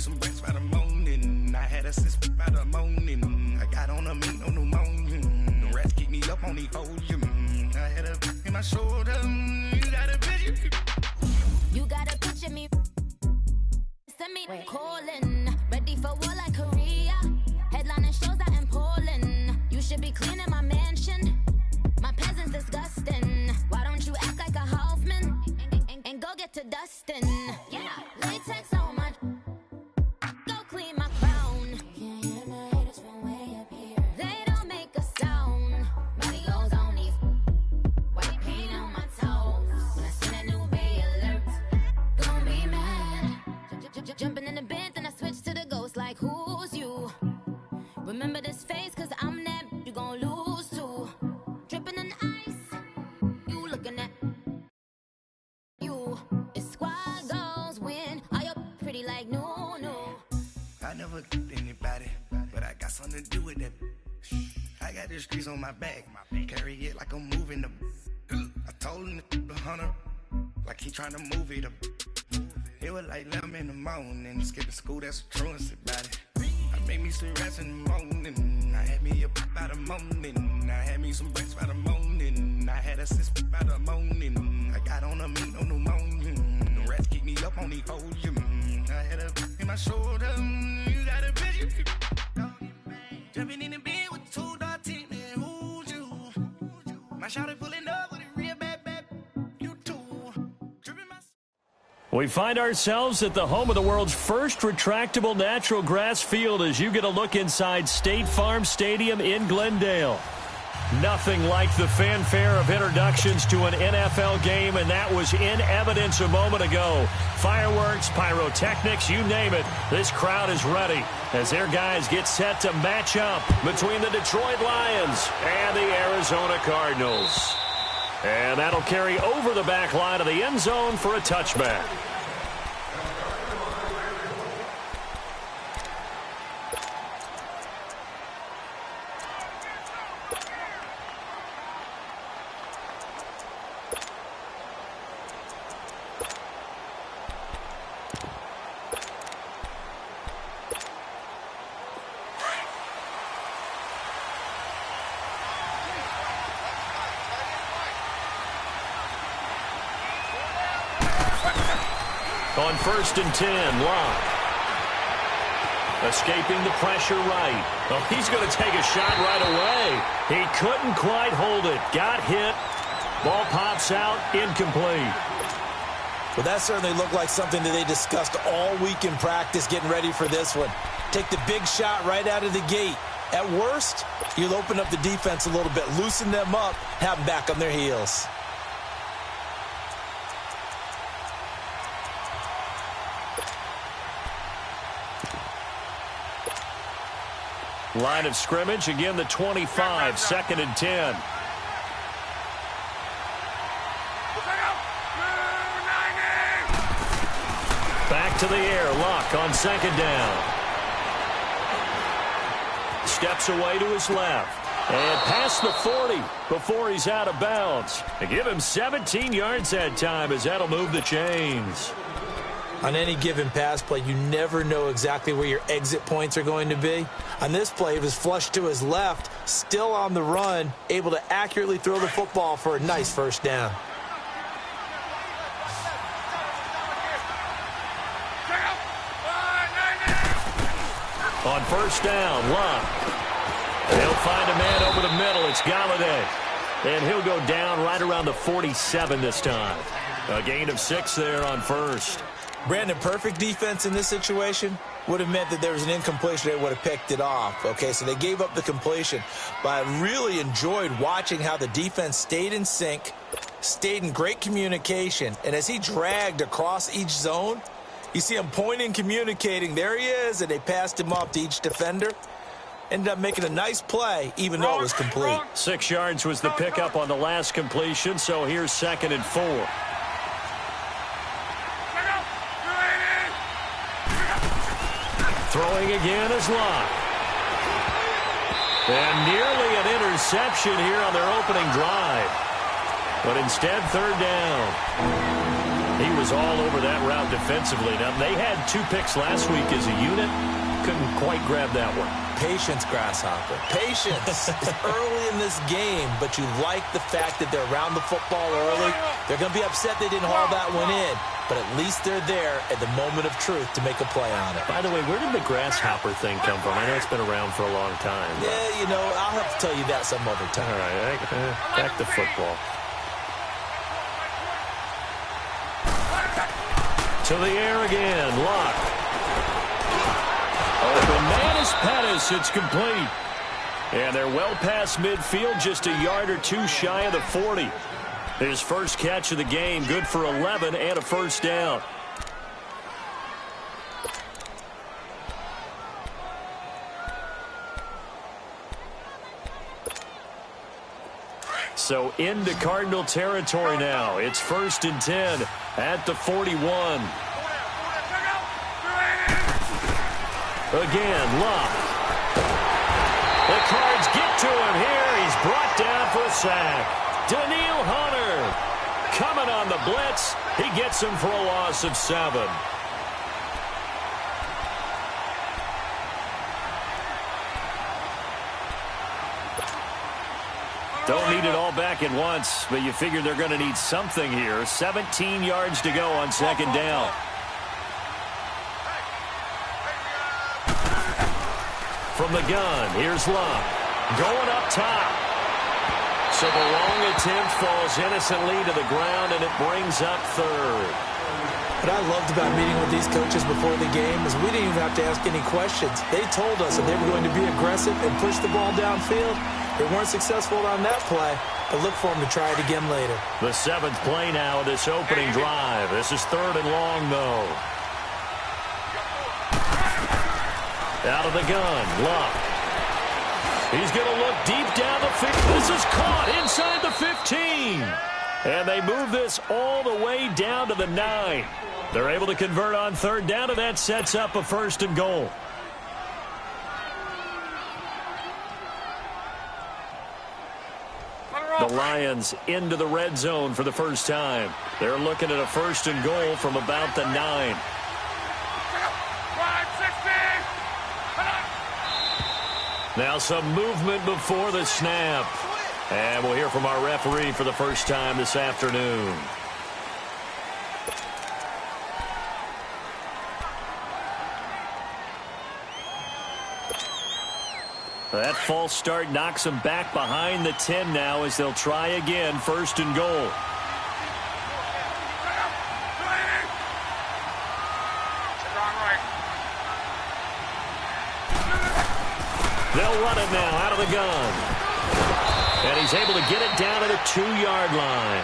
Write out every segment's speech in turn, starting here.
some breaks by the morning. I had a sis by the morning. I got on a meat, no pneumonia. The rats keep me up on the podium. I had a in my shoulder. You got a picture. You got a picture me. Send me calling. Ready for war like Korea. Headlining shows out in Poland. You should be cleaning my mansion. My peasants disgusting. Why don't you act like a Hoffman and go get to dustin'? Yeah, latex on my. Go clean my crown. Can't hear my haters from way up here. They don't make a sound. Money goes on these. White paint on my toes. When I send a new Bay alert, don't be mad. Jumping in the bed, then I switch to the ghost like who's you? Remember this face, cause I'm that you gon' lose to. Dripping in ice, you looking at you. It's squad goals win. Are you pretty like no? I never did anybody, but I got something to do with that. I got the streets on my back, carry it like I'm moving the. I told him the hunter, like he trying to move it up. It was like 11 in the morning, skipping school, that's a truancy about it. I made me some rest in the morning, I had me up by the morning. I had me some breaks by the morning, I had a sis by the morning. I got on a meat, no pneumonia. The rats keep me up on the podium. I had a in my shoulder, you got a picture. Jumping in the bed with 2 dark teeth, man, who's you? My shawty pulling up with a real bad, you too. Dripping my. We find ourselves at the home of the world's first retractable natural grass field as you get a look inside State Farm Stadium in Glendale. Nothing like the fanfare of introductions to an NFL game, and that was in evidence a moment ago. Fireworks, pyrotechnics, you name it. This crowd is ready as their guys get set to match up between the Detroit Lions and the Arizona Cardinals. And that'll carry over the back line of the end zone for a touchback. On 1st and 10, Locke. Escaping the pressure right. Oh, he's going to take a shot right away. He couldn't quite hold it. Got hit. Ball pops out. Incomplete. Well, that certainly looked like something that they discussed all week in practice getting ready for this one. Take the big shot right out of the gate. At worst, you'll open up the defense a little bit, loosen them up, have them back on their heels. Line of scrimmage, again the 25, 2nd and 10. Back to the air, Locke on 2nd down. Steps away to his left. And past the 40 before he's out of bounds. They give him 17 yards that time as that'll move the chains. On any given pass play, you never know exactly where your exit points are going to be. On this play, it was flushed to his left, still on the run, able to accurately throw the football for a nice first down. On 1st down, Locke. They'll find a man over the middle. It's Galladay. And he'll go down right around the 47 this time. A gain of 6 there on 1st. Brandon, perfect defense in this situation would have meant that there was an incompletion. They would have picked it off. Okay, so they gave up the completion. But I really enjoyed watching how the defense stayed in sync, stayed in great communication. And as he dragged across each zone, you see him pointing, communicating. There he is, and they passed him off to each defender. Ended up making a nice play, even though it was complete. 6 yards was the pickup on the last completion, so here's 2nd and 4. Throwing again is Locke. And nearly an interception here on their opening drive. But instead, 3rd down. He was all over that route defensively. Now, they had 2 picks last week as a unit. Couldn't quite grab that one. Patience, Grasshopper. Patience. It's early in this game, but you like the fact that they're around the football early. They're going to be upset they didn't haul that one in, but at least they're there at the moment of truth to make a play on it. By the way, where did the grasshopper thing come from? I know it's been around for a long time. Yeah, you know, I'll have to tell you that some other time. All right, back to football. To the air again, Luck. Open man is Pettis. It's complete. And they're well past midfield, just a yard or 2 shy of the 40. His first catch of the game, good for 11 and a first down. So into Cardinal territory now. It's 1st and 10 at the 41. Again, Luck. The Cards get to him here. He's brought down for a sack. Daniil Hunter coming on the blitz. He gets him for a loss of 7. Don't need it all back at once, but you figure they're going to need something here. 17 yards to go on 2nd down. From the gun, here's Luck. Going up top. So the long attempt falls innocently to the ground, and it brings up 3rd. What I loved about meeting with these coaches before the game is we didn't even have to ask any questions. They told us that they were going to be aggressive and push the ball downfield. They weren't successful on that play, but look for them to try it again later. The 7th play now of this opening drive. This is 3rd and long, though. Out of the gun, Luck. He's going to look deep down the field. This is caught inside the 15. And they move this all the way down to the 9. They're able to convert on 3rd down, and that sets up a 1st and goal. The Lions into the red zone for the first time. They're looking at a 1st and goal from about the 9. Now some movement before the snap. And we'll hear from our referee for the first time this afternoon. That false start knocks them back behind the 10 now as they'll try again, 1st and goal. They'll run it now out of the gun. And he's able to get it down to the 2-yard line.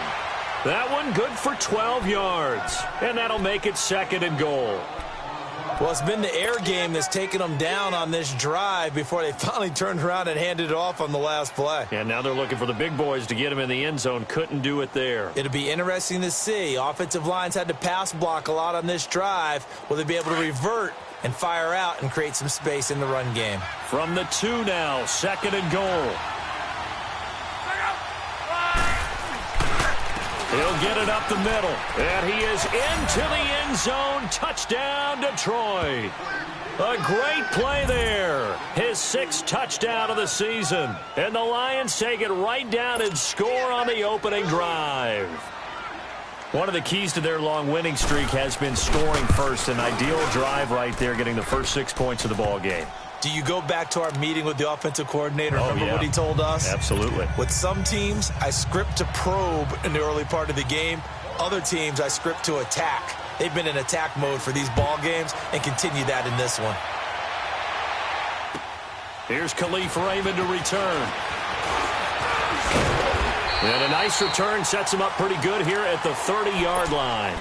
That one good for 12 yards. And that'll make it 2nd and goal. Well, it's been the air game that's taken them down on this drive before they finally turned around and handed it off on the last play. And now they're looking for the big boys to get him in the end zone. Couldn't do it there. It'll be interesting to see. Offensive lines had to pass block a lot on this drive. Will they be able to revert and fire out and create some space in the run game? From the 2 now, 2nd and goal. He'll get it up the middle. And he is into the end zone. Touchdown, Detroit. A great play there. His 6th touchdown of the season. And the Lions take it right down and score on the opening drive. One of the keys to their long winning streak has been scoring first. An ideal drive right there, getting the first 6 points of the ball game. Do you go back to our meeting with the offensive coordinator? Remember what he told us? Absolutely. With some teams, I script to probe in the early part of the game. Other teams, I script to attack. They've been in attack mode for these ball games and continue that in this one. Here's Khalif Raymond to return. And a nice return sets him up pretty good here at the 30-yard line.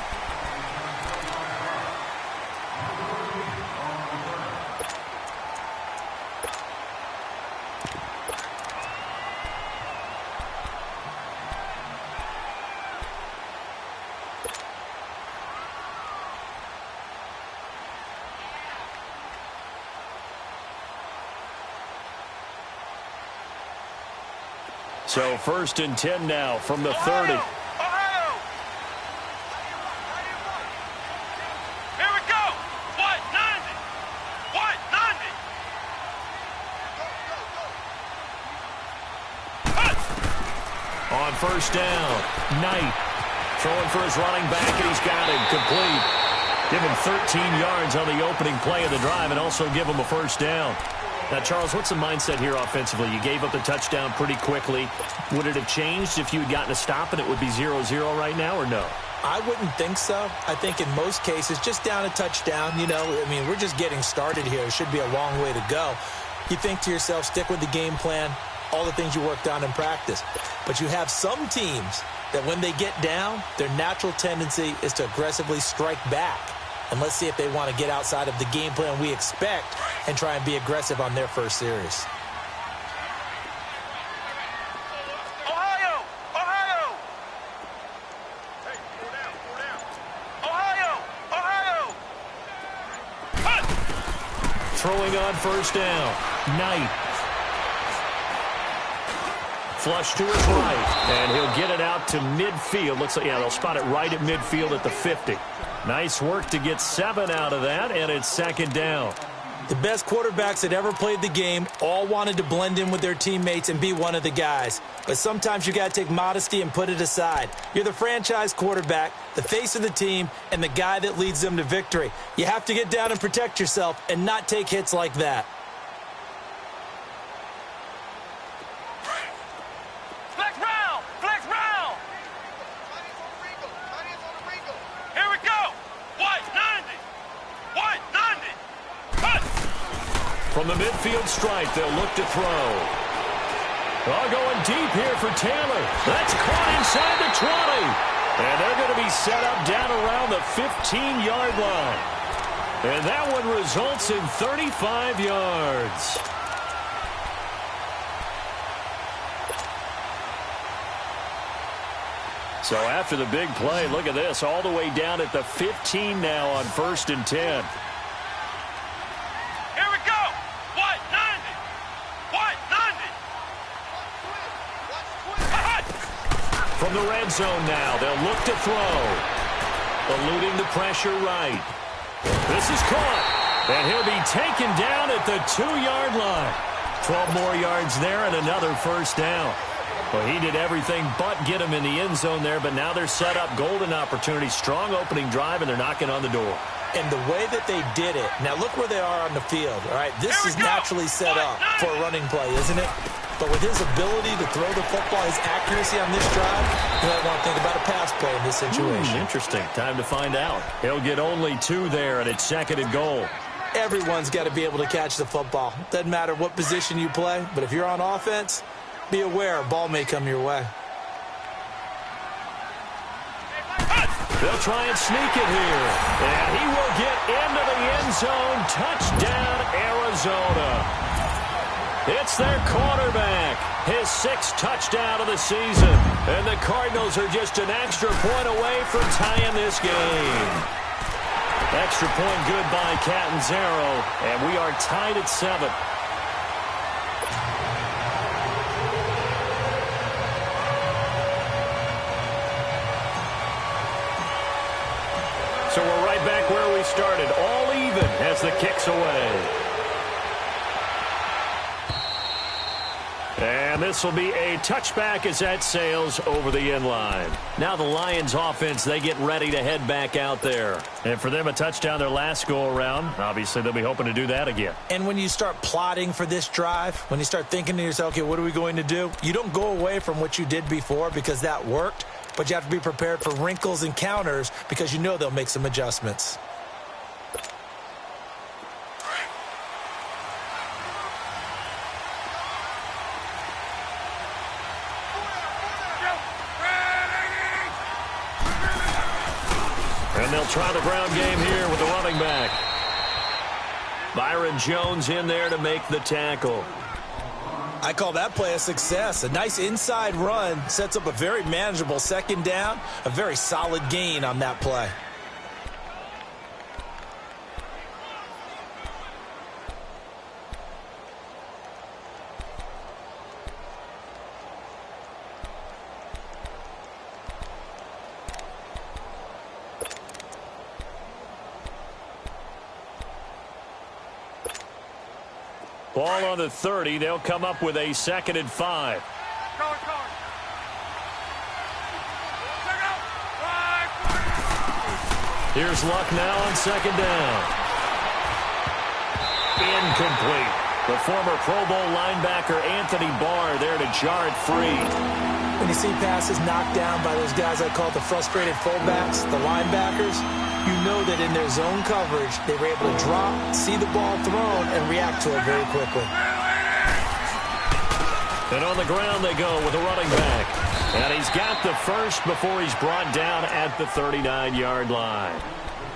So 1st and 10 now from the 30. first down. Knight throwing for his running back, and he's got it complete. Give him 13 yards on the opening play of the drive and also give him a first down. Now, Charles, what's the mindset here offensively? You gave up the touchdown pretty quickly. Would it have changed if you had gotten a stop and it would be 0-0 right now, or no? I wouldn't think so. I think in most cases, just down a touchdown, we're just getting started here. It should be a long way to go. You think to yourself, stick with the game plan, all the things you worked on in practice. But you have some teams that when they get down, their natural tendency is to aggressively strike back. And let's see if they want to get outside of the game plan we expect and try and be aggressive on their first series. Ohio! Ohio! Hey, four down. Ohio! Ohio! Cut! Throwing on first down. Knight. Flush to his right, and he'll get it out to midfield. Looks like, they'll spot it right at midfield at the 50. Nice work to get 7 out of that, and it's second down. The best quarterbacks that ever played the game all wanted to blend in with their teammates and be one of the guys. But sometimes you got to take modesty and put it aside. You're the franchise quarterback, the face of the team, and the guy that leads them to victory. You have to get down and protect yourself and not take hits like that. From the midfield stripe, they'll look to throw. Going deep here for Taylor. That's caught inside the 20. And they're going to be set up down around the 15-yard line. And that one results in 35 yards. So after the big play, look at this, all the way down at the 15 now on 1st and 10. From the red zone now, they'll look to throw. Eluding the pressure right. This is caught, and he'll be taken down at the 2-yard line. 12 more yards there and another first down. Well, he did everything but get him in the end zone there, but now they're set up golden opportunity. Strong opening drive, and they're knocking on the door. And the way that they did it, now look where they are on the field. All right, this is naturally set up for a running play, isn't it? But with his ability to throw the football, his accuracy on this drive, you might want to think about a pass play in this situation. Interesting. Time to find out. He'll get only 2 there, and it's 2nd and goal. Everyone's got to be able to catch the football. Doesn't matter what position you play, but if you're on offense, be aware a ball may come your way. They'll try and sneak it here. And he will get into the end zone. Touchdown, Arizona. It's their quarterback, his 6th touchdown of the season. And the Cardinals are just an extra point away from tying this game. Extra point good by Catanzaro, and we are tied at 7. So we're right back where we started, all even as the kick's away. And this will be a touchback as that sails over the end line. Now the Lions offense, they get ready to head back out there. And for them, a touchdown their last go-around. Obviously, they'll be hoping to do that again. And when you start plotting for this drive, when you start thinking to yourself, okay, what are we going to do? You don't go away from what you did before because that worked. But you have to be prepared for wrinkles and counters because you know they'll make some adjustments. And they'll try the ground game here with the running back. Byron Jones in there to make the tackle. I call that play a success. A nice inside run sets up a very manageable 2nd down, a very solid gain on that play. Ball on the 30. They'll come up with a 2nd and 5. Here's Luck now on second down. Incomplete. The former Pro Bowl linebacker Anthony Barr there to jar it free. When you see passes knocked down by those guys I call the frustrated fullbacks, the linebackers, you know that in their zone coverage, they were able to drop, see the ball thrown, and react to it very quickly. And on the ground they go with a running back. And he's got the first before he's brought down at the 39-yard line.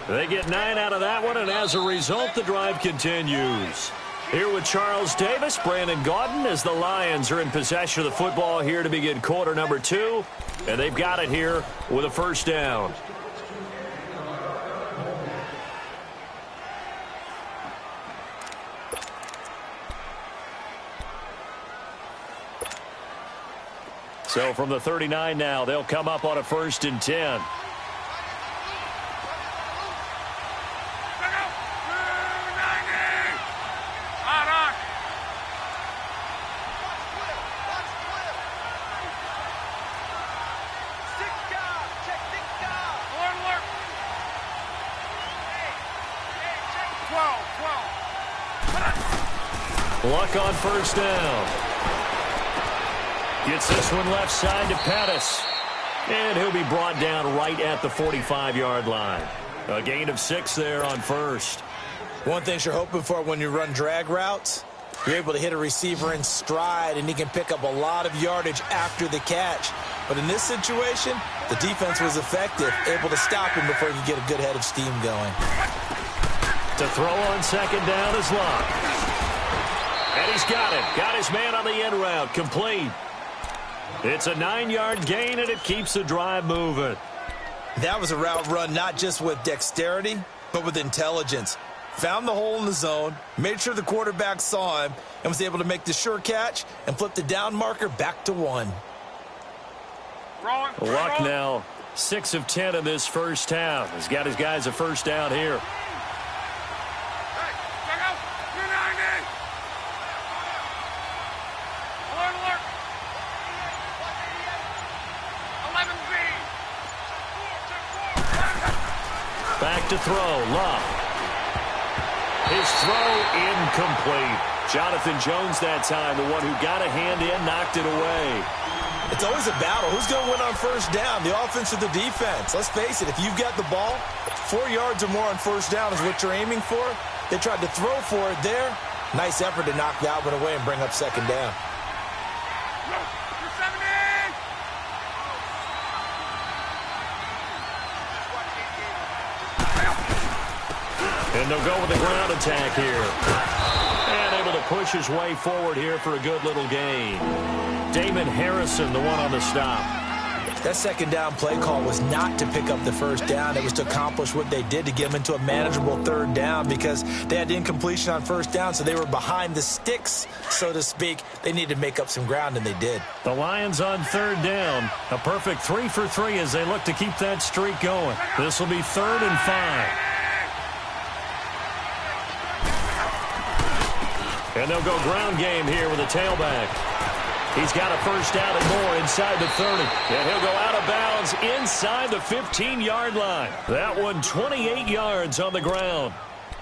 They get 9 out of that one, and as a result, the drive continues. Here with Charles Davis, Brandon Gaudin, as the Lions are in possession of the football here to begin quarter number 2. And they've got it here with a first down. So from the 39 now, they'll come up on a 1st and 10. Luck on first down. Gets this one left side to Pettis. And he'll be brought down right at the 45-yard line. A gain of 6 there on first. One thing you're hoping for when you run drag routes, you're able to hit a receiver in stride, and he can pick up a lot of yardage after the catch. But in this situation, the defense was effective, able to stop him before he could get a good head of steam going. To throw on second down is Luck. And he's got it. Got his man on the end route. Complete. It's a 9-yard gain, and it keeps the drive moving. That was a route run not just with dexterity, but with intelligence. Found the hole in the zone, made sure the quarterback saw him, and was able to make the sure catch and flip the down marker back to 1. Luck now 6 of 10 in this first half. He's got his guys a first down here. Back to throw, Luck. His throw incomplete. Jonathan Jones that time, the one who got a hand in, knocked it away. It's always a battle. Who's going to win on first down, the offense or the defense? Let's face it, if you've got the ball, 4 yards or more on first down is what you're aiming for. They tried to throw for it there. Nice effort to knock that one away and bring up second down. And they'll go with the ground attack here. And able to push his way forward here for a good little gain. Damon Harrison, the one on the stop. That second down play call was not to pick up the first down. It was to accomplish what they did to get them into a manageable third down because they had incompletion on first down, so they were behind the sticks, so to speak. They needed to make up some ground, and they did. The Lions on third down. A perfect 3 for 3 as they look to keep that streak going. This will be 3rd and 5. And they'll go ground game here with a tailback. He's got a first down and more inside the 30. And he'll go out of bounds inside the 15-yard line. That one 28 yards on the ground.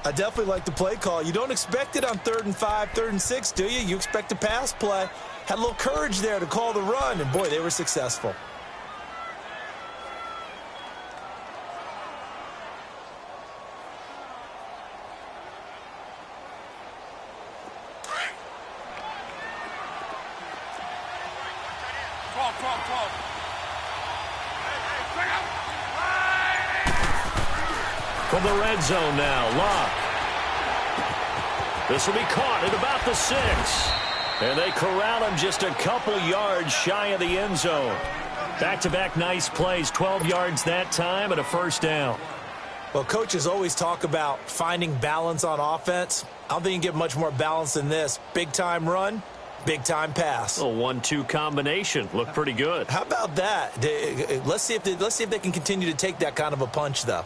I definitely like the play call. You don't expect it on 3rd and 5, 3rd and 6, do you? You expect a pass play. Had a little courage there to call the run, and boy, they were successful. From the red zone now, Luck. This will be caught at about the 6. And they corral him just a couple yards shy of the end zone. Back-to-back nice plays, 12 yards that time and a first down. Well, coaches always talk about finding balance on offense. I don't think you can get much more balance than this. Big-time run, big-time pass. A 1-2 combination. Looked pretty good. How about that? Let's see if they can continue to take that kind of a punch, though.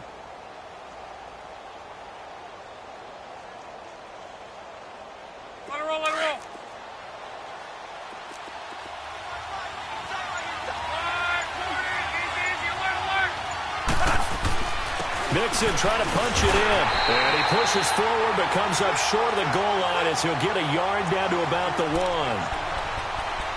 Mixon trying to punch it in. And he pushes forward but comes up short of the goal line as he'll get a yard down to about the 1.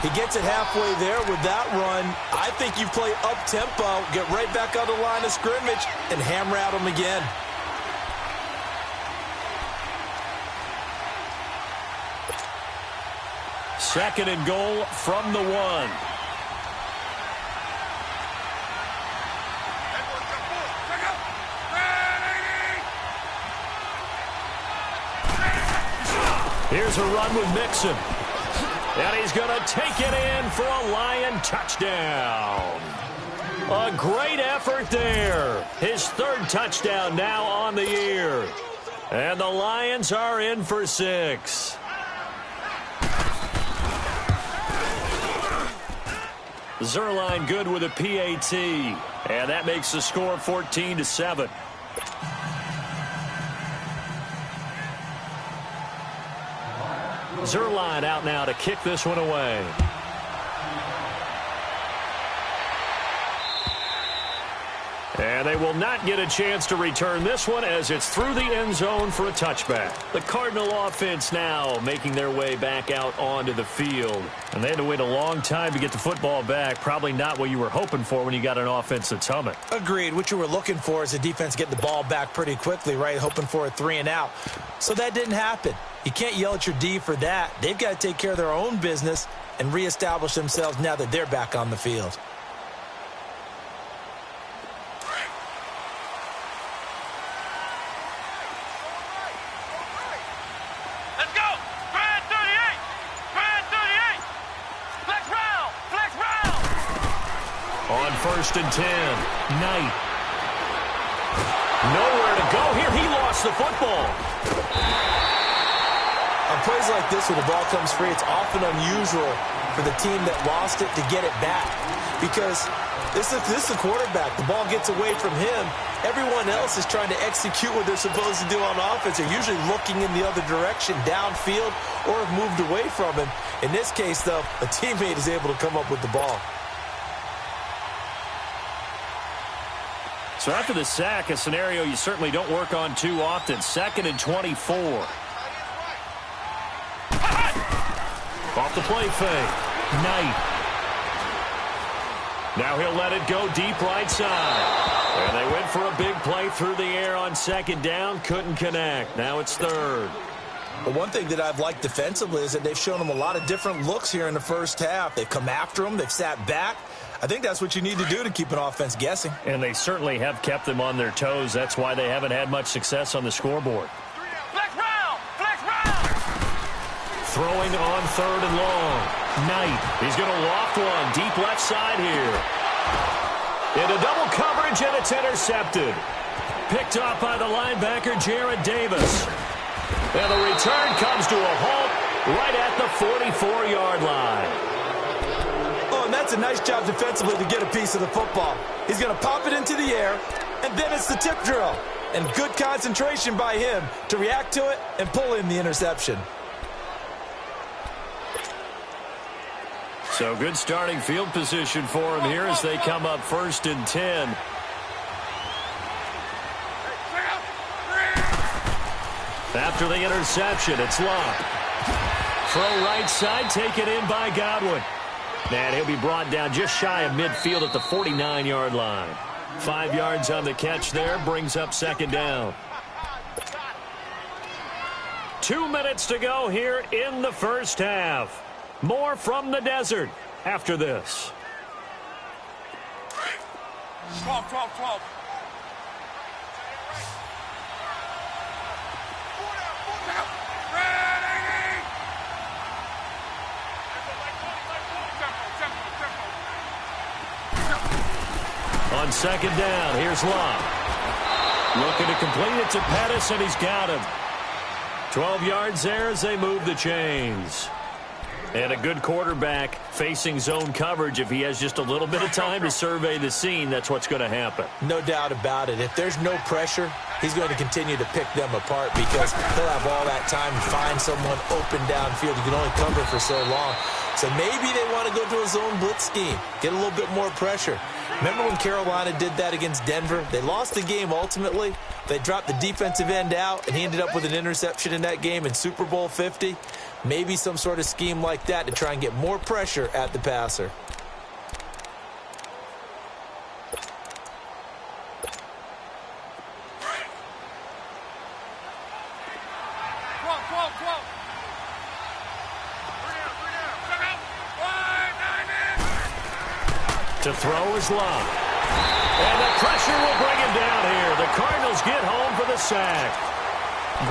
He gets it halfway there with that run. I think you play up-tempo, get right back on the line of scrimmage, and hammer at him again. Second and goal from the 1. Here's a run with Mixon. And he's going to take it in for a Lion touchdown. A great effort there. His third touchdown now on the year. And the Lions are in for 6. Zerline good with a PAT. And that makes the score 14-7. Zerline out now to kick this one away. And they will not get a chance to return this one as it's through the end zone for a touchback. The Cardinal offense now making their way back out onto the field. And they had to wait a long time to get the football back. Probably not what you were hoping for when you got an offense that's humming. Agreed. What you were looking for is the defense getting the ball back pretty quickly, right? Hoping for a 3-and-out. So that didn't happen. You can't yell at your D for that. They've got to take care of their own business and reestablish themselves now that they're back on the field. Let's go! Grand 38! Grand 38! Flex round! Flex round! On 1st and 10, Knight. Nowhere to go here. He lost the football. On plays like this, when the ball comes free, it's often unusual for the team that lost it to get it back. Because this is the quarterback. The ball gets away from him. Everyone else is trying to execute what they're supposed to do on offense. They're usually looking in the other direction, downfield, or have moved away from him. In this case, though, a teammate is able to come up with the ball. So after the sack, a scenario you certainly don't work on too often. 2nd and 24. Off the play fake. Knight. Now he'll let it go deep right side. And they went for a big play through the air on 2nd down. Couldn't connect. Now it's 3rd. But one thing that I've liked defensively is that they've shown them a lot of different looks here in the first half. They've come after them. They've sat back. I think that's what you need to do to keep an offense guessing. And they certainly have kept them on their toes. That's why they haven't had much success on the scoreboard. Flex round! Flex round! Throwing on 3rd and long. Knight. He's going to loft one deep left side here. Into double coverage, and it's intercepted. Picked off by the linebacker, Jared Davis. And the return comes to a halt right at the 44-yard line. Oh, and that's a nice job defensively to get a piece of the football. He's going to pop it into the air, and then it's the tip drill. And good concentration by him to react to it and pull in the interception. So good starting field position for him here as they come up 1st and 10. After the interception, it's Locke. Throw right side, taken in by Godwin. And he'll be brought down just shy of midfield at the 49-yard line. 5 yards on the catch there, brings up 2nd down. 2 minutes to go here in the first half. More from the desert after this. 12, 12, 12. On 2nd down, here's Locke. Looking to complete it to Pettis, and he's got him. 12 yards there as they move the chains. And a good quarterback facing zone coverage. If he has just a little bit of time to survey the scene, that's what's going to happen. No doubt about it. If there's no pressure, he's going to continue to pick them apart because he'll have all that time to find someone open downfield. You can only cover for so long. So maybe they want to go to a zone blitz scheme, get a little bit more pressure. Remember when Carolina did that against Denver? They lost the game ultimately. They dropped the defensive end out, and he ended up with an interception in that game in Super Bowl 50. Maybe some sort of scheme like that to try and get more pressure at the passer. To throw is Love. And the pressure will bring him down here. The Cardinals get home for the sack.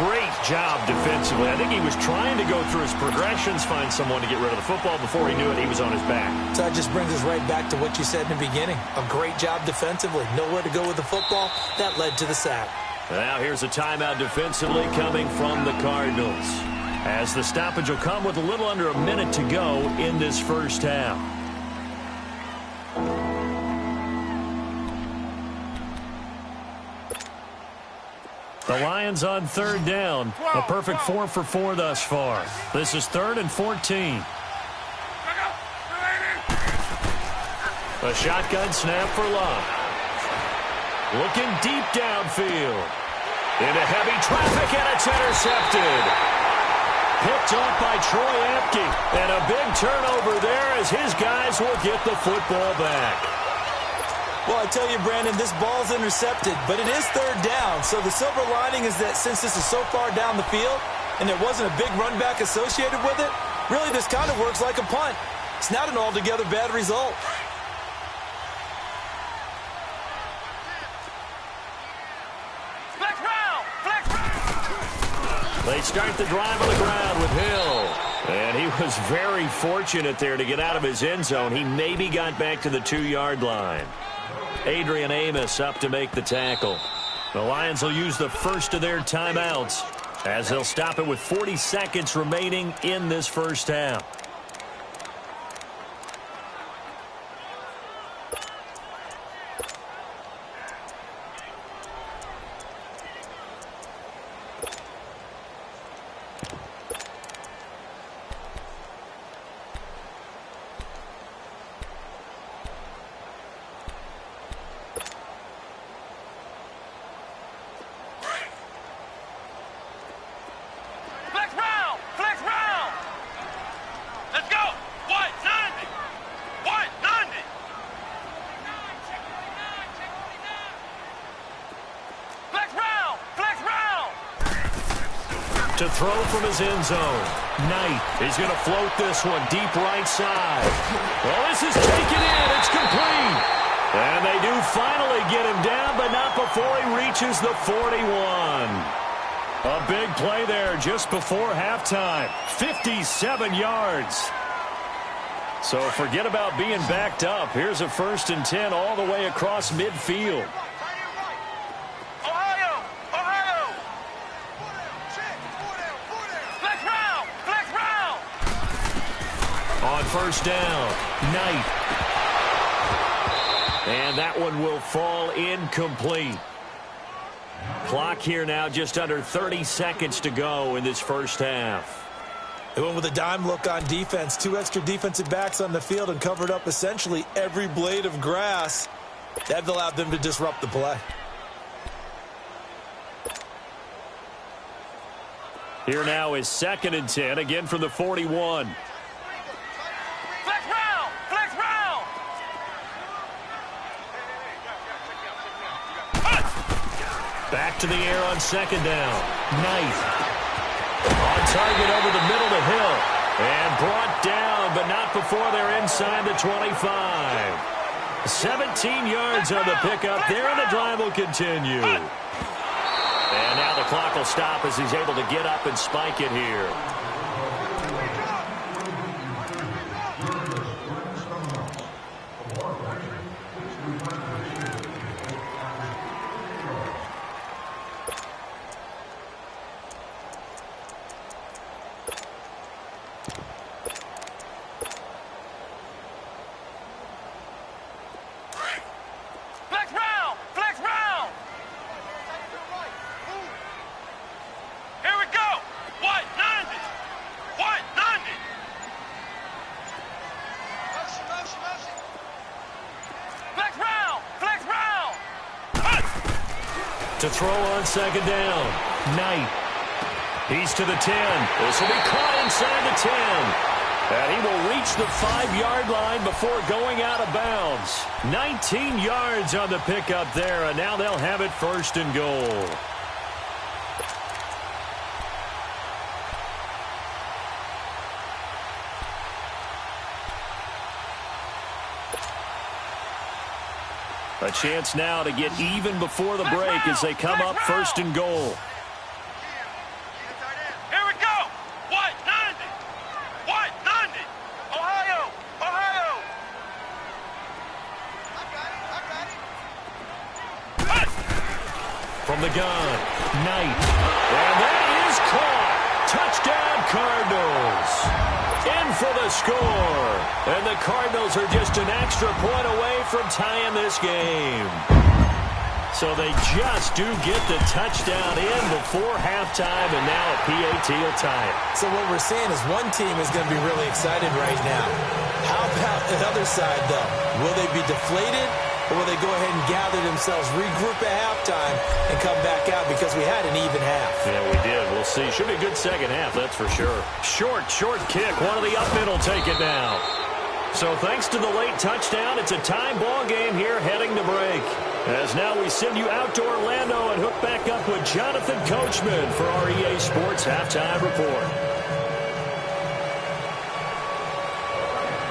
Great job defensively. I think he was trying to go through his progressions, find someone to get rid of the football. Before he knew it, he was on his back. So that just brings us right back to what you said in the beginning. A great job defensively. Nowhere to go with the football. That led to the sack. Now here's a timeout defensively coming from the Cardinals, as the stoppage will come with a little under a minute to go in this first half. The Lions on third down. A perfect 4 for 4 thus far. This is 3rd and 14. A shotgun snap for Love. Looking deep downfield. Into heavy traffic, and it's intercepted. Picked off by Troy Apke. And a big turnover there as his guys will get the football back. Well, I tell you, Brandon, this ball's intercepted, but it is third down. So the silver lining is that since this is so far down the field and there wasn't a big run back associated with it, really this kind of works like a punt. It's not an altogether bad result. They start the drive on the ground with Hill. And he was very fortunate there to get out of his end zone. He maybe got back to the 2-yard line. Adrian Amos up to make the tackle. The Lions will use the first of their timeouts as they'll stop it with 40 seconds remaining in this first half. To throw from his end zone. Knight is going to float this one deep right side. Well, this is taken in. It's complete. And they do finally get him down, but not before he reaches the 41. A big play there just before halftime. 57 yards. So forget about being backed up. Here's a 1st and 10 all the way across midfield. On first down, Knight. And that one will fall incomplete. Clock here now, just under 30 seconds to go in this first half. They went with a dime look on defense. 2 extra defensive backs on the field and covered up essentially every blade of grass. That allowed them to disrupt the play. Here now is 2nd and 10, again from the 41. Back to the air on 2nd down. Knight. On target over the middle to Hill. And brought down, but not before they're inside the 25. 17 yards on the pickup there, and the drive will continue. And now the clock will stop as he's able to get up and spike it here. To throw on second down. Knight. He's to the 10. This will be caught inside the 10. And he will reach the 5-yard line before going out of bounds. 19 yards on the pickup there, and now they'll have it first and goal. A chance now to get even before the break as they come up first and goal. Here we go. What? 90. What? 90. Ohio. Ohio. From the gun, Knight. And that is caught. Touchdown, Cardinals. In for the score. And the Cardinals are just an extra point away from tying this game. So they just do get the touchdown in before halftime, and now a PAT will tie it. So what we're saying is one team is going to be really excited right now. How about the other side, though? Will they be deflated, or will they go ahead and gather themselves, regroup at halftime, and come back out because we had an even half? Yeah, we did. We'll see. Should be a good second half, that's for sure. Short kick. One of the up mid will take it now. So thanks to the late touchdown, it's a tie ball game here heading to break. As now we send you out to Orlando and hook back up with Jonathan Coachman for our EA Sports Halftime Report.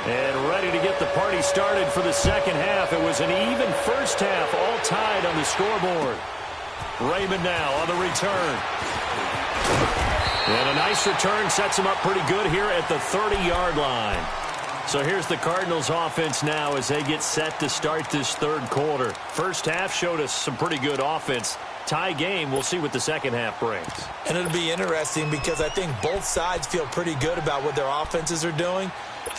And ready to get the party started for the second half. It was an even first half, all tied on the scoreboard. Raymond now on the return. And a nice return sets him up pretty good here at the 30-yard line. So here's the Cardinals offense now as they get set to start this third quarter. First half showed us some pretty good offense. Tie game, we'll see what the second half brings. And it'll be interesting because I think both sides feel pretty good about what their offenses are doing.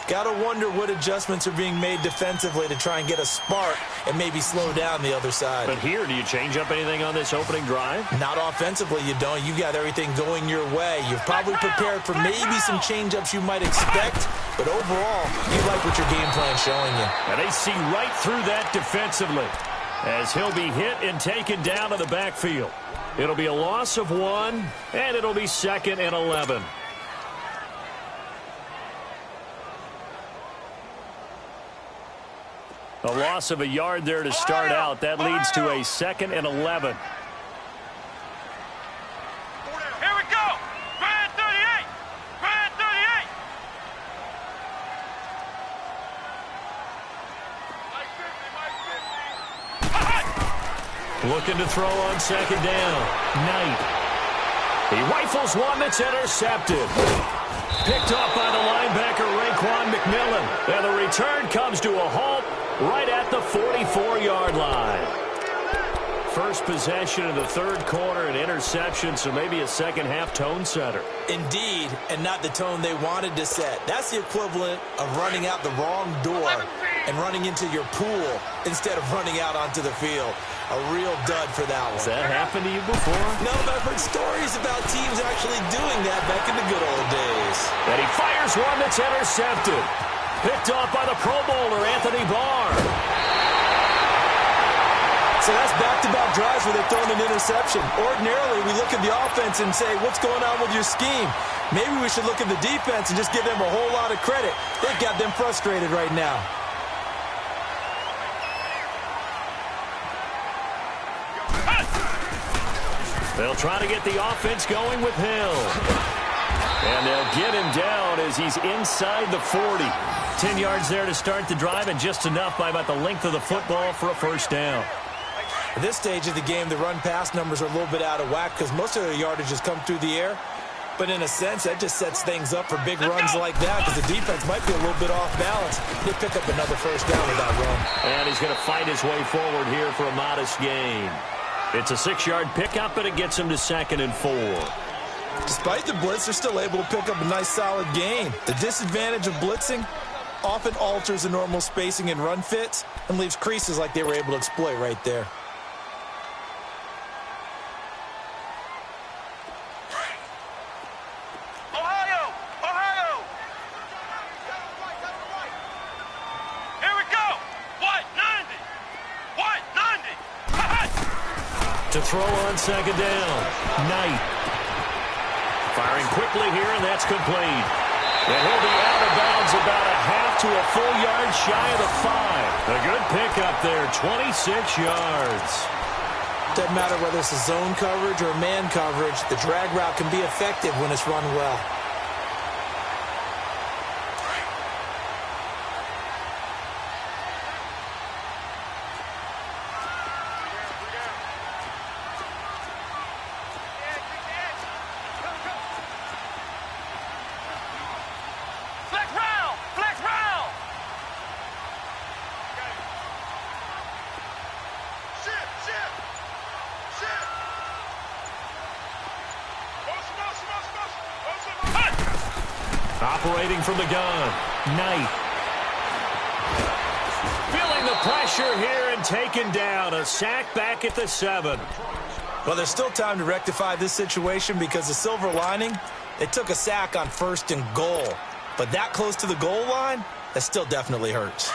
Got to wonder what adjustments are being made defensively to try and get a spark and maybe slow down the other side. But here, do you change up anything on this opening drive? Not offensively, you don't. You got everything going your way. You've probably prepared for maybe some change-ups you might expect, but overall, you like what your game plan's showing you. And they see right through that defensively as he'll be hit and taken down to the backfield. It'll be a loss of 1, and it'll be 2nd and 11. A loss of a yard there to start out. That leads to a 2nd and 11. Here we go. Grand 38. Grand 38. Looking to throw on second down. Knight. He rifles one that's intercepted. Picked off by the linebacker, Raekwon McMillan. And the return comes to a halt right at the 44-yard line. First possession of the third quarter, an interception, so maybe a second-half tone setter. Indeed, and not the tone they wanted to set. That's the equivalent of running out the wrong door and running into your pool instead of running out onto the field. A real dud for that one. Has that happened to you before? No, but I've heard stories about teams actually doing that back in the good old days. And he fires one that's intercepted. Picked off by the Pro Bowler, Anthony Barr. So that's back-to-back drives where they've thrown an interception. Ordinarily, we look at the offense and say, what's going on with your scheme? Maybe we should look at the defense and just give them a whole lot of credit. They've got them frustrated right now. They'll try to get the offense going with Hill. And they'll get him down as he's inside the 40. 10 yards there to start the drive, and just enough by about the length of the football for a first down. At this stage of the game, the run-pass numbers are a little bit out of whack because most of their yardage has come through the air. But in a sense, that just sets things up for big runs like that because the defense might be a little bit off balance. They pick up another first down with that run. And he's going to fight his way forward here for a modest gain. It's a 6-yard pickup, and it gets him to 2nd and 4. Despite the blitz, they're still able to pick up a nice, solid gain. The disadvantage of blitzing often alters the normal spacing and run fits and leaves creases like they were able to exploit right there. Ohio! Ohio! Here we go! What? 90! What? 90! To throw throw on second down. Knight. Firing quickly here, and that's complete. And he'll be out of bounds about a half to a full yard shy of the 5. A good pickup there, 26 yards. Doesn't matter whether it's a zone coverage or man coverage, the drag route can be effective when it's run well. Operating from the gun, Knight. Feeling the pressure here and taken down. A sack back at the 7. Well, there's still time to rectify this situation because the silver lining, they took a sack on 1st and goal. But that close to the goal line, that still definitely hurts.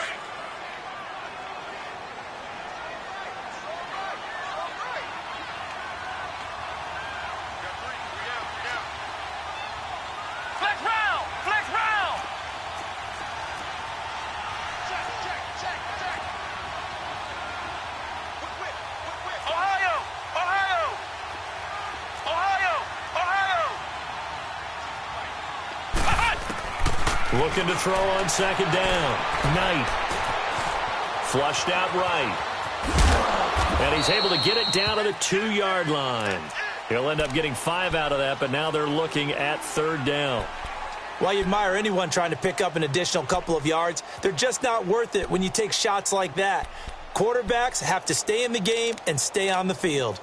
Looking to throw on second down. Knight. Flushed out right. And he's able to get it down to the 2-yard line. He'll end up getting 5 out of that, but now they're looking at 3rd down. While you admire anyone trying to pick up an additional couple of yards, they're just not worth it when you take shots like that. Quarterbacks have to stay in the game and stay on the field.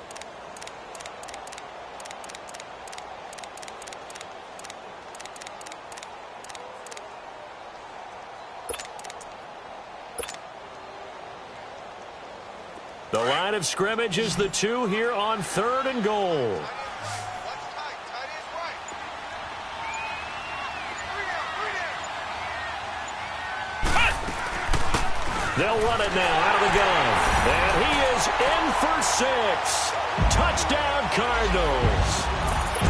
The line of scrimmage is the 2 here on 3rd and goal. They'll run it now out of the gun. And he is in for 6. Touchdown, Cardinals.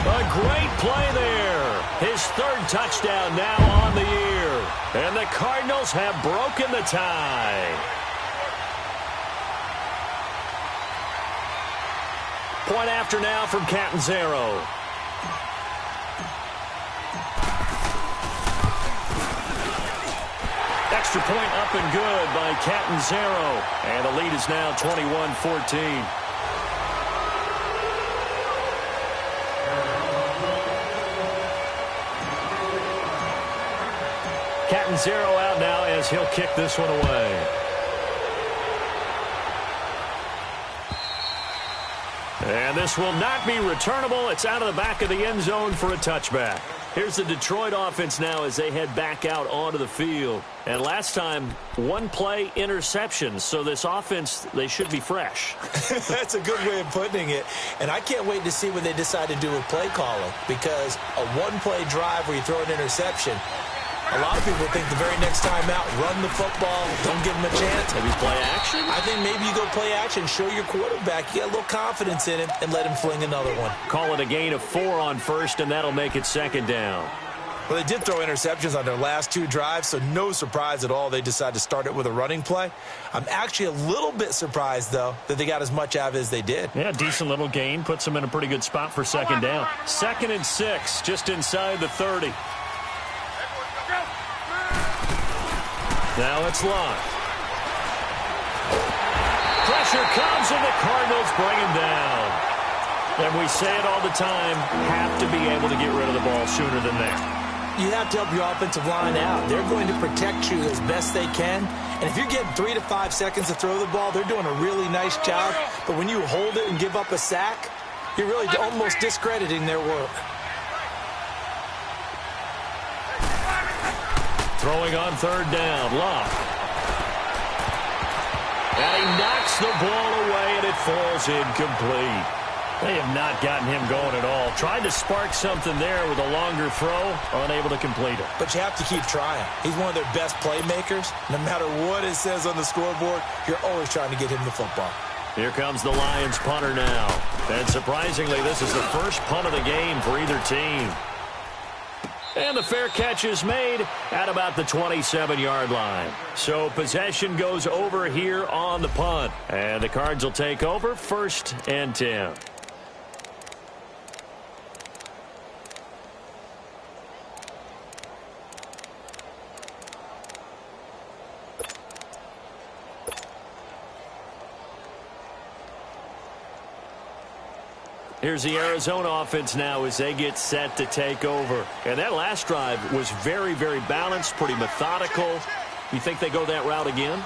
A great play there. His 3rd touchdown now on the year. And the Cardinals have broken the tie. Point after now from Catanzaro. Extra point up and good by Catanzaro. And the lead is now 21-14. Catanzaro out now as he'll kick this one away. And this will not be returnable. It's out of the back of the end zone for a touchback. Here's the Detroit offense now as they head back out onto the field. And last time, 1 play interception. So this offense, they should be fresh. That's a good way of putting it. And I can't wait to see what they decide to do with play calling. Because a 1-play drive where you throw an interception, a lot of people think the very next time out, run the football, don't give him a chance. Maybe play action? I think maybe you go play action, show your quarterback, you get a little confidence in him, and let him fling another one. Call it a gain of 4 on 1st, and that'll make it 2nd down. Well, they did throw interceptions on their last 2 drives, so no surprise at all they decided to start it with a running play. I'm actually a little bit surprised, though, that they got as much out of it as they did. Yeah, decent little gain. Puts them in a pretty good spot for 2nd down. 2nd and 6, just inside the 30. Now it's locked. Pressure comes, and the Cardinals bring him down. And we say it all the time, have to be able to get rid of the ball sooner than that. You have to help your offensive line out. They're going to protect you as best they can. And if you're getting 3 to 5 seconds to throw the ball, they're doing a really nice job. But when you hold it and give up a sack, you're really almost discrediting their work. Throwing on 3rd down, Locke. And he knocks the ball away, and it falls incomplete. They have not gotten him going at all. Tried to spark something there with a longer throw, unable to complete it. But you have to keep trying. He's one of their best playmakers. No matter what it says on the scoreboard, you're always trying to get him the football. Here comes the Lions punter now. And surprisingly, this is the first punt of the game for either team. And the fair catch is made at about the 27-yard line. So possession goes over here on the punt. And the Cards will take over 1st and 10. Here's the Arizona offense now as they get set to take over. And that last drive was very, very balanced, pretty methodical. You think they go that route again?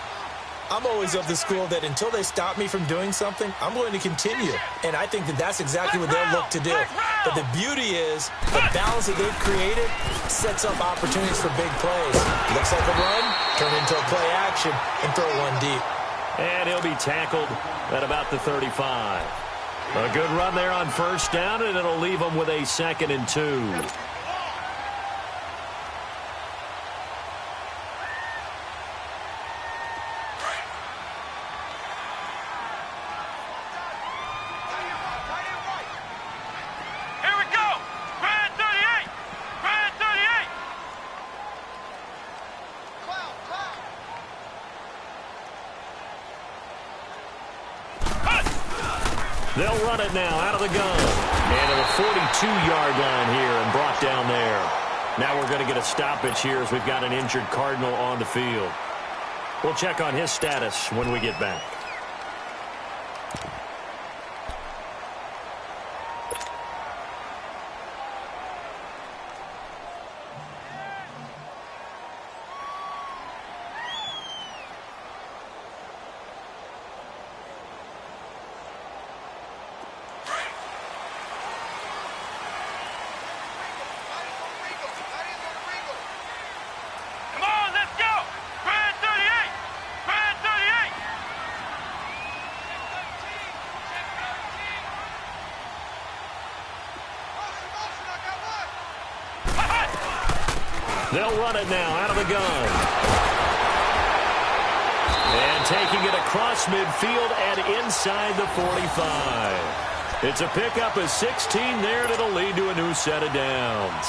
I'm always of the school that until they stop me from doing something, I'm going to continue. And I think that that's exactly what they'll look to do. But the beauty is the balance that they've created sets up opportunities for big plays. Looks like a run, turn into a play action, and throw one deep. And he'll be tackled at about the 35. A good run there on 1st down, and it'll leave them with a 2nd and 2. They'll run it now out of the gun. And to the 42-yard line here and brought down there. Now we're going to get a stoppage here as we've got an injured Cardinal on the field. We'll check on his status when we get back. They'll run it now out of the gun. And taking it across midfield and inside the 45. It's a pickup of 16 there that'll lead to a new set of downs.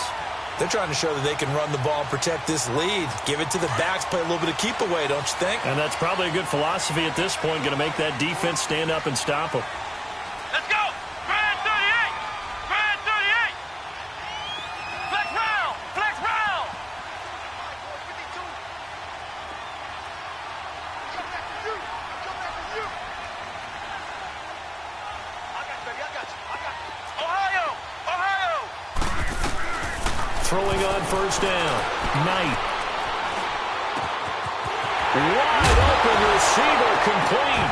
They're trying to show that they can run the ball and protect this lead. Give it to the backs, play a little bit of keep away, don't you think? And that's probably a good philosophy at this point, going to make that defense stand up and stop them. Let's go! Grand 38! Grand 38! Flex round! Flex round! Come back to you! Come back to you! I got you, baby. I got you. I got you. Ohio! Ohio! Throwing on 1st down. Knight. Wide open receiver complete.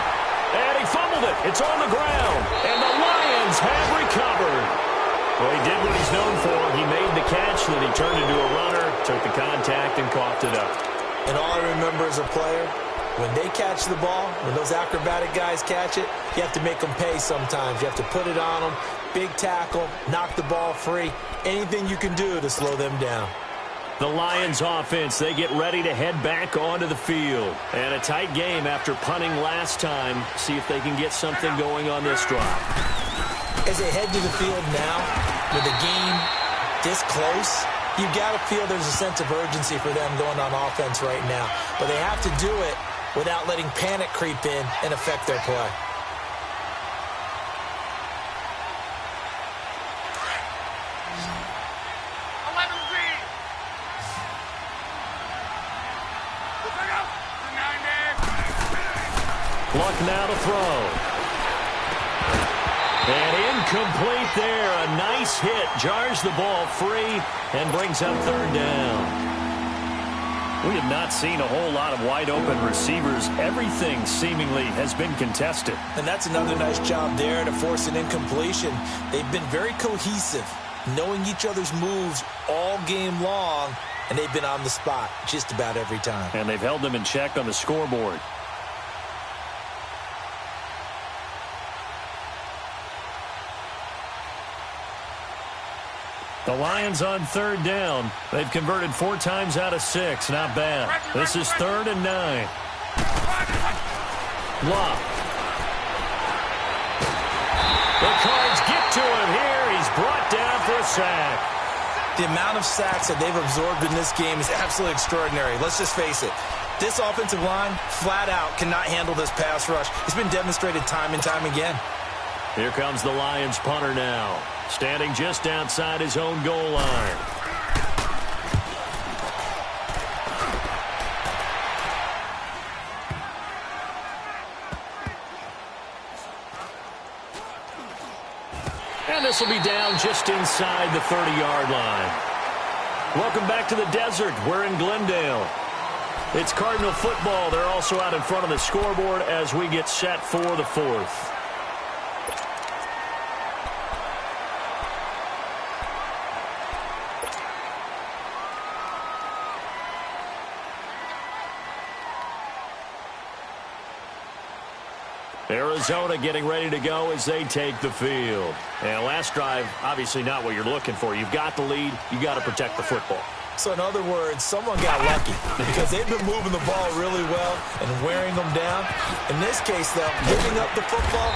And he fumbled it. It's on the ground. And the Lions have recovered. Well, he did what he's known for. He made the catch, then he turned into a runner, took the contact, and coughed it up. And all I remember as a player, when they catch the ball, when those acrobatic guys catch it, you have to make them pay sometimes. You have to put it on them, big tackle, knock the ball free, anything you can do to slow them down. The Lions offense, they get ready to head back onto the field. And a tight game after punting last time. See if they can get something going on this drive. As they head to the field now, with the game this close, you got to feel there's a sense of urgency for them going on offense right now. But they have to do it without letting panic creep in and affect their play. Luck now to throw. And incomplete there. A nice hit. Jars the ball free and brings up 3rd down. We have not seen a whole lot of wide open receivers. Everything seemingly has been contested. And that's another nice job there to force an incompletion. They've been very cohesive, knowing each other's moves all game long, and they've been on the spot just about every time. And they've held them in check on the scoreboard. The Lions on 3rd down. They've converted 4 times out of 6. Not bad. This is 3rd and 9. Love. The Cards get to him here. He's brought down for a sack. The amount of sacks that they've absorbed in this game is absolutely extraordinary. Let's just face it. This offensive line, flat out, cannot handle this pass rush. It's been demonstrated time and time again. Here comes the Lions punter now, standing just outside his own goal line. And this will be down just inside the 30-yard line. Welcome back to the desert. We're in Glendale. It's Cardinal football. They're also out in front of the scoreboard as we get set for the fourth. Arizona getting ready to go as they take the field. And last drive, obviously not what you're looking for. You've got the lead. You got to protect the football. So in other words, someone got lucky because they've been moving the ball really well and wearing them down. In this case, though, giving up the football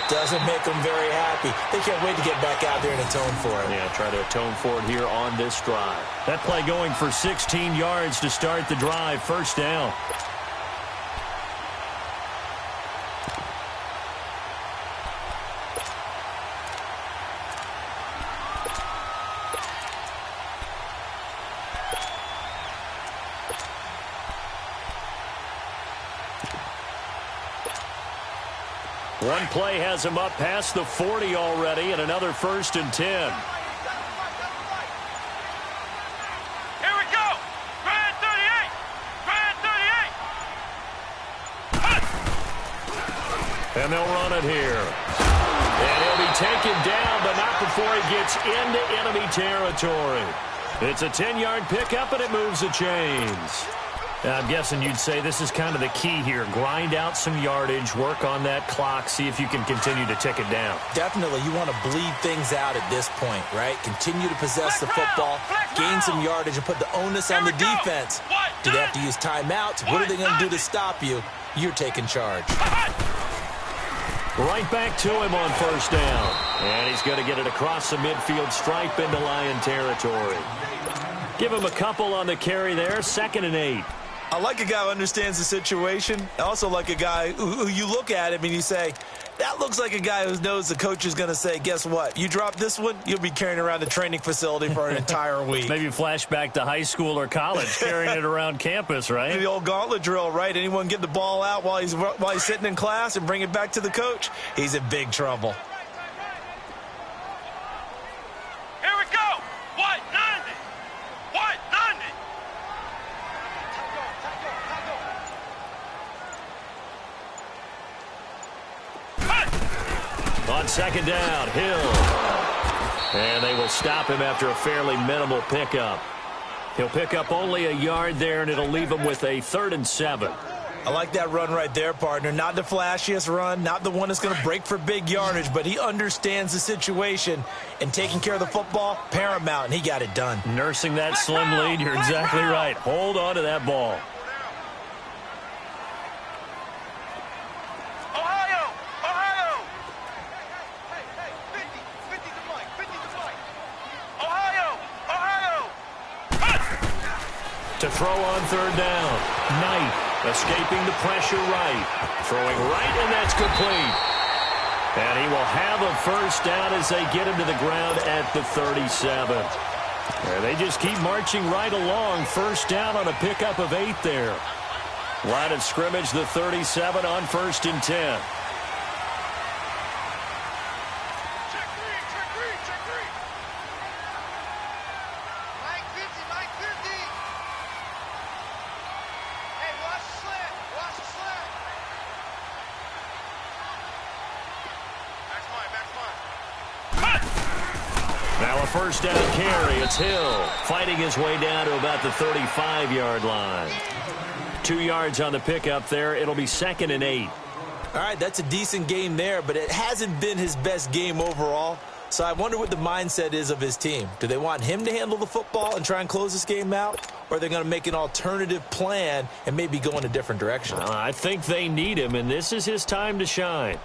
doesn't make them very happy. They can't wait to get back out there and atone for it. Yeah, try to atone for it here on this drive. That play going for 16 yards to start the drive. First down. One play has him up past the 40 already, and another 1st and 10. Here we go. Grand 38. Grand 38. And they'll run it here. And he'll be taken down, but not before he gets into enemy territory. It's a 10-yard pickup, and it moves the chains. I'm guessing you'd say this is kind of the key here. Grind out some yardage, work on that clock, see if you can continue to tick it down. Definitely, you want to bleed things out at this point, right? Continue to possess the football, gain some yardage, and put the onus on the defense. Do they have to use timeouts? What are they going to do to stop you? You're taking charge. Right back to him on first down. And he's going to get it across the midfield stripe into Lion territory. Give him a couple on the carry there, 2nd and 8. I like a guy who understands the situation. I also like a guy who you look at him and you say, that looks like a guy who knows the coach is going to say, guess what? You drop this one, you'll be carrying around the training facility for an entire week. Maybe flashback to high school or college, carrying it around campus, right? The old gauntlet drill, right? Anyone get the ball out while he's sitting in class and bring it back to the coach? He's in big trouble. Here we go. What? 90. What? 90. On 2nd down, Hill. And they will stop him after a fairly minimal pickup. He'll pick up only a yard there, and it'll leave him with a 3rd and 7. I like that run right there, partner. Not the flashiest run, not the one that's going to break for big yardage, but he understands the situation, and taking care of the football, paramount, and he got it done. Nursing that slim lead, you're exactly right. Hold on to that ball. To throw on 3rd down. Knight escaping the pressure right. Throwing right, and that's complete. And he will have a 1st down as they get him to the ground at the 37. And they just keep marching right along. 1st down on a pickup of 8 there. Line of scrimmage, the 37 on 1st and 10. Now a 1st down carry. It's Hill fighting his way down to about the 35-yard line. 2 yards on the pickup there. It'll be 2nd and 8. All right, that's a decent game there, but it hasn't been his best game overall. So I wonder what the mindset is of his team. Do they want him to handle the football and try and close this game out? Or are they going to make an alternative plan and maybe go in a different direction? I think they need him, and this is his time to shine.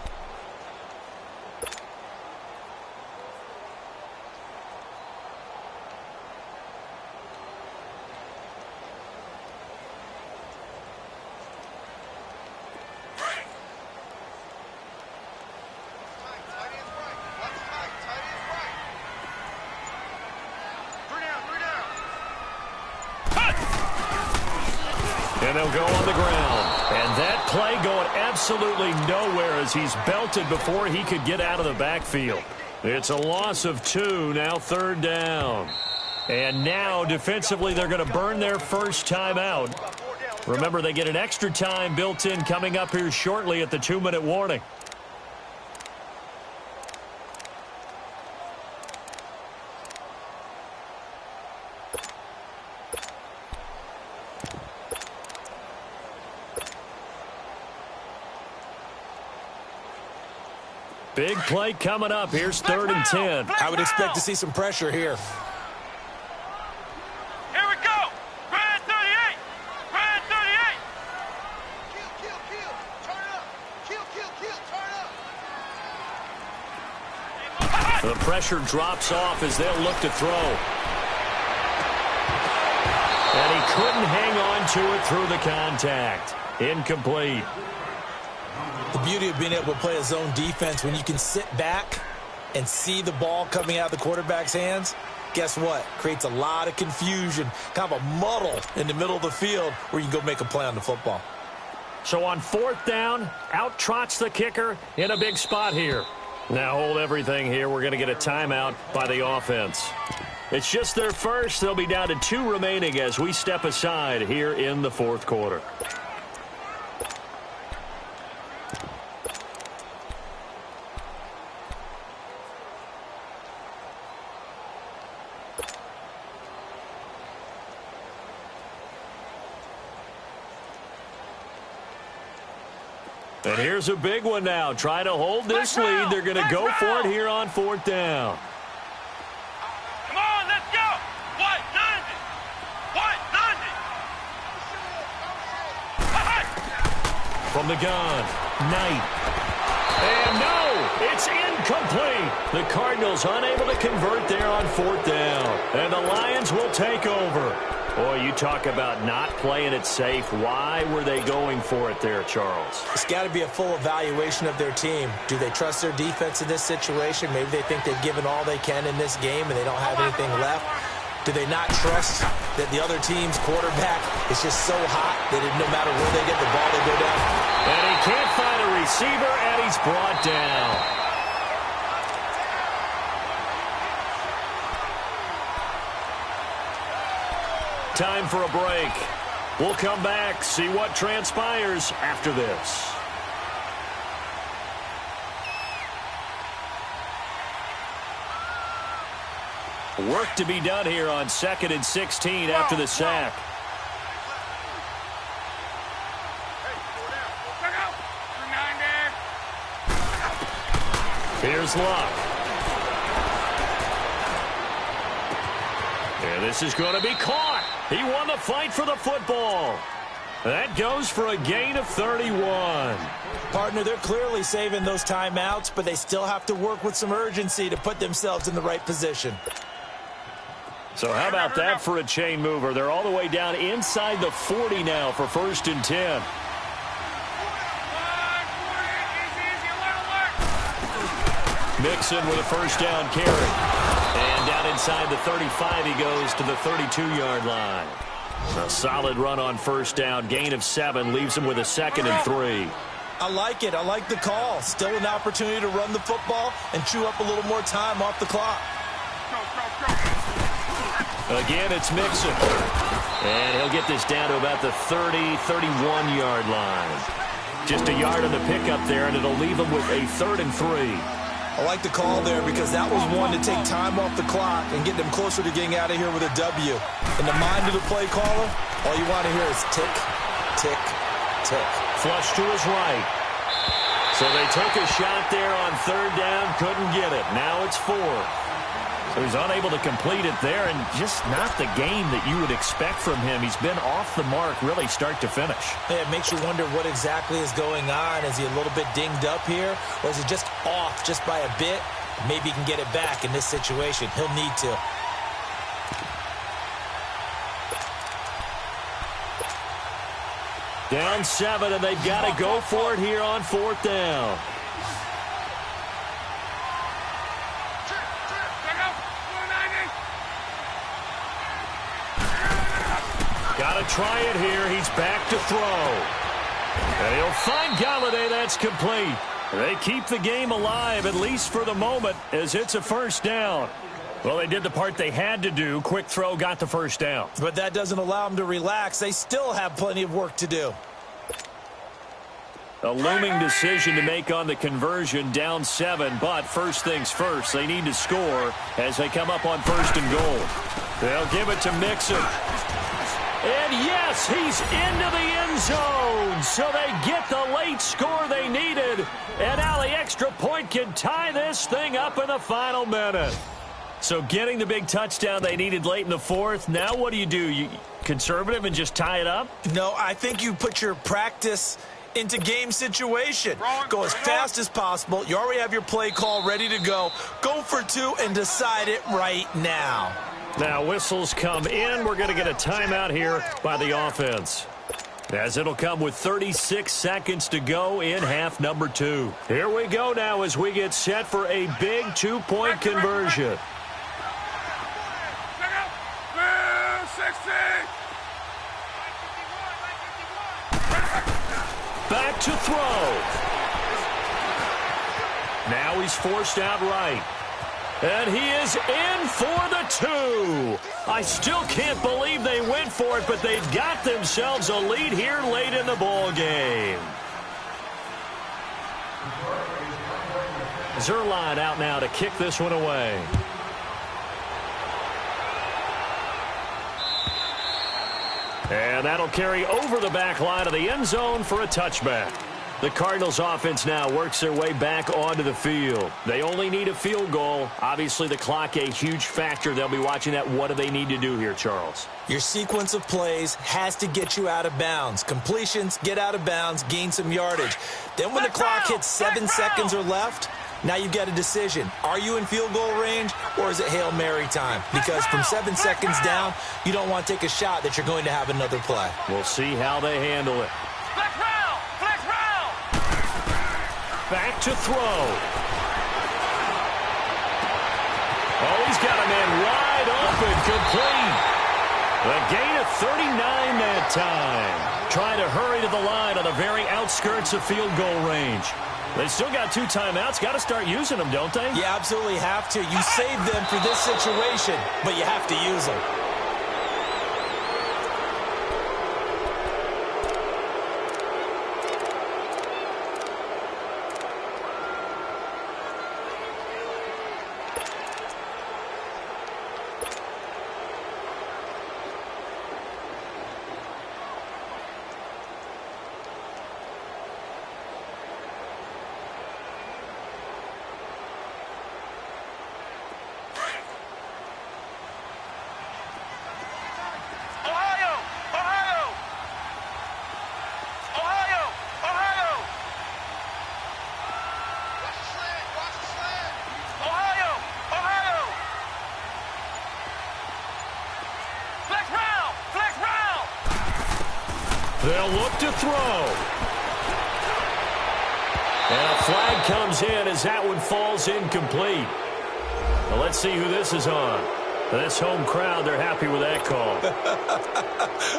And they'll go on the ground. And that play going absolutely nowhere as he's belted before he could get out of the backfield. It's a loss of 2, now 3rd down. And now, defensively, they're going to burn their first timeout. Remember, they get an extra time built in coming up here shortly at the 2-minute warning. Big play coming up. Here's 3rd and 10. I would expect to see some pressure here. Here we go. Grand 38. Grand 38. Kill. Turn up. Kill. Turn up. The pressure drops off as they'll look to throw. And he couldn't hang on to it through the contact. Incomplete. The beauty of being able to play a zone defense when you can sit back and see the ball coming out of the quarterback's hands, guess what? Creates a lot of confusion, kind of a muddle in the middle of the field where you can go make a play on the football. So on 4th down, out trots the kicker in a big spot here. Now hold everything here. We're going to get a timeout by the offense. It's just their first. They'll be down to 2 remaining as we step aside here in the 4th quarter. And here's a big one now. Try to hold this lead. They're going to go for it here on 4th down. Come on, let's go. White 90. White 90. From the gun, Knight. And no, it's incomplete. The Cardinals unable to convert there on 4th down. And the Lions will take over. Boy, you talk about not playing it safe. Why were they going for it there, Charles? It's got to be a full evaluation of their team. Do they trust their defense in this situation? Maybe they think they've given all they can in this game and they don't have anything left. Do they not trust that the other team's quarterback is just so hot that no matter where they get the ball, they go down? And he can't find a receiver, and he's brought down. Time for a break. We'll come back, see what transpires after this. Work to be done here on 2nd and 16 after the sack. Here's Luck. And this is going to be caught. He won the fight for the football. That goes for a gain of 31. Partner, they're clearly saving those timeouts, but they still have to work with some urgency to put themselves in the right position. So how about that for a chain mover? They're all the way down inside the 40 now for 1st and 10. Mixon with a first down carry. And down inside the 35, he goes to the 32-yard line. A solid run on 1st down. Gain of 7 leaves him with a 2nd and 3. I like it. I like the call. Still an opportunity to run the football and chew up a little more time off the clock. Again, it's Mixon. And he'll get this down to about the 30, 31-yard line. Just a yard on the pickup there, and it'll leave him with a 3rd and 3. I like the call there because that was one to take time off the clock and get them closer to getting out of here with a W. In the mind of the play caller, all you want to hear is tick, tick, tick. Flush to his right. So they took a shot there on 3rd down, couldn't get it. Now it's 4. So he's unable to complete it there, and just not the game that you would expect from him. He's been off the mark really start to finish. Yeah, it makes you wonder what exactly is going on. Is he a little bit dinged up here, or is he just off just by a bit? Maybe he can get it back in this situation. He'll need to. Down 7, and they've got to go for it here on 4th down. Got to try it here. He's back to throw. And he'll find Galladay. That's complete. They keep the game alive, at least for the moment, as it's a first down. Well, they did the part they had to do. Quick throw, got the first down. But that doesn't allow them to relax. They still have plenty of work to do. A looming decision to make on the conversion, down 7. But first things first, they need to score as they come up on 1st and goal. They'll give it to Mixon. And yes, he's into the end zone. So they get the late score they needed. And now the extra point can tie this thing up in the final minute. So getting the big touchdown they needed late in the 4th. Now what do? You conservative and just tie it up? No, I think you put your practice into game situation. Go as fast as possible. You already have your play call ready to go. Go for 2 and decide it right now. Now whistles come in. We're going to get a timeout here by the offense, as it'll come with 36 seconds to go in half number 2. Here we go now as we get set for a big 2-point conversion. Back to throw. Now he's forced out right. And he is in for the 2. I still can't believe they went for it, but they've got themselves a lead here late in the ball game. Zerline out now to kick this one away. And that'll carry over the back line of the end zone for a touchback. The Cardinals offense now works their way back onto the field. They only need a field goal. Obviously, the clock a huge factor. They'll be watching that. What do they need to do here, Charles? Your sequence of plays has to get you out of bounds. Completions, get out of bounds, gain some yardage. Then when the clock hits 7 seconds or left, now you've got a decision. Are you in field goal range, or is it Hail Mary time? Because from 7 seconds down, you don't want to take a shot that you're going to have another play. We'll see how they handle it. Back to throw. Oh, he's got a man wide open, complete. A gain of 39 that time. Trying to hurry to the line on the very outskirts of field goal range. They still got 2 timeouts. Got to start using them, don't they? You absolutely have to. You save them for this situation, but you have to use them. They'll look to throw. And a flag comes in as that one falls incomplete. Well, let's see who this is on. This home crowd, they're happy with that call.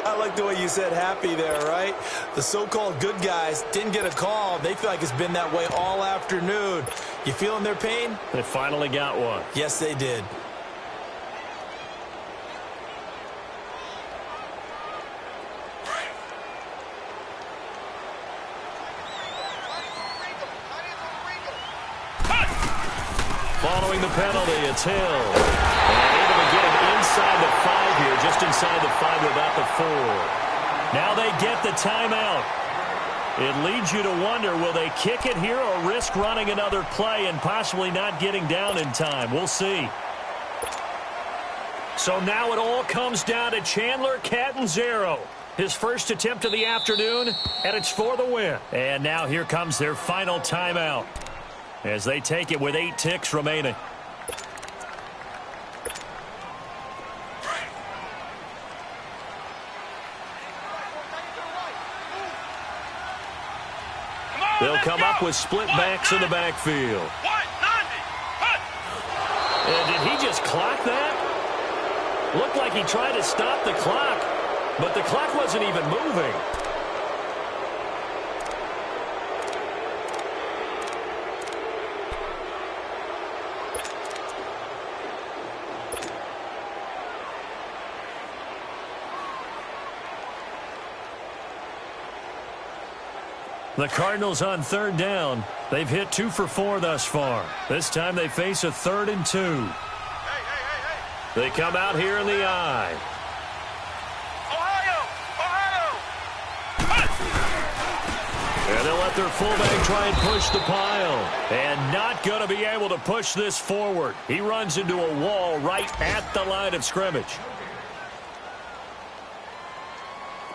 I like the way you said happy there, right? The so-called good guys didn't get a call. They feel like it's been that way all afternoon. You feeling their pain? They finally got one. Yes, they did. Following the penalty, it's Hill. And able to get him inside the 5 here, just inside the 5 to about the 4. Now they get the timeout. It leads you to wonder, will they kick it here or risk running another play and possibly not getting down in time? We'll see. So now it all comes down to Chandler Catanzaro. His first attempt of the afternoon, and it's for the win. And now here comes their final timeout, as they take it with 8 ticks remaining. They'll come up with split backs in the backfield. And did he just clock that? Looked like he tried to stop the clock. but the clock wasn't even moving. The Cardinals on third down. They've hit 2 for 4 thus far. This time they face a 3rd and 2. They come out here in the I. And they'll let their fullback try and push the pile. And not going to be able to push this forward. He runs into a wall right at the line of scrimmage.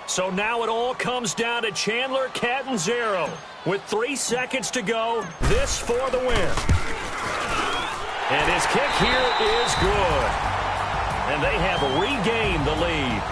So now it all comes down to Chandler Catanzaro. With 3 seconds to go, this for the win. And his kick here is good. And they have regained the lead.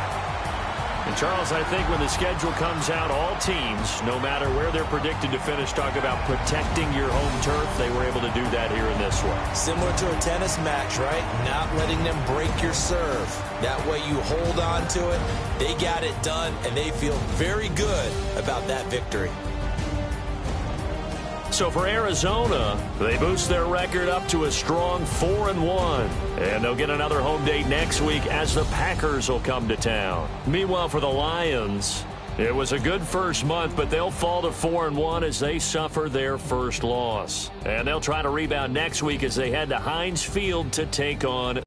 And, Charles, I think when the schedule comes out, all teams, no matter where they're predicted to finish, talk about protecting your home turf. They were able to do that here in this one. Similar to a tennis match, right? Not letting them break your serve. That way you hold on to it. They got it done, and they feel very good about that victory. So for Arizona, they boost their record up to a strong 4-1. And they'll get another home date next week as the Packers will come to town. Meanwhile, for the Lions, it was a good first month, but they'll fall to 4-1 as they suffer their first loss. And they'll try to rebound next week as they head to Heinz Field to take on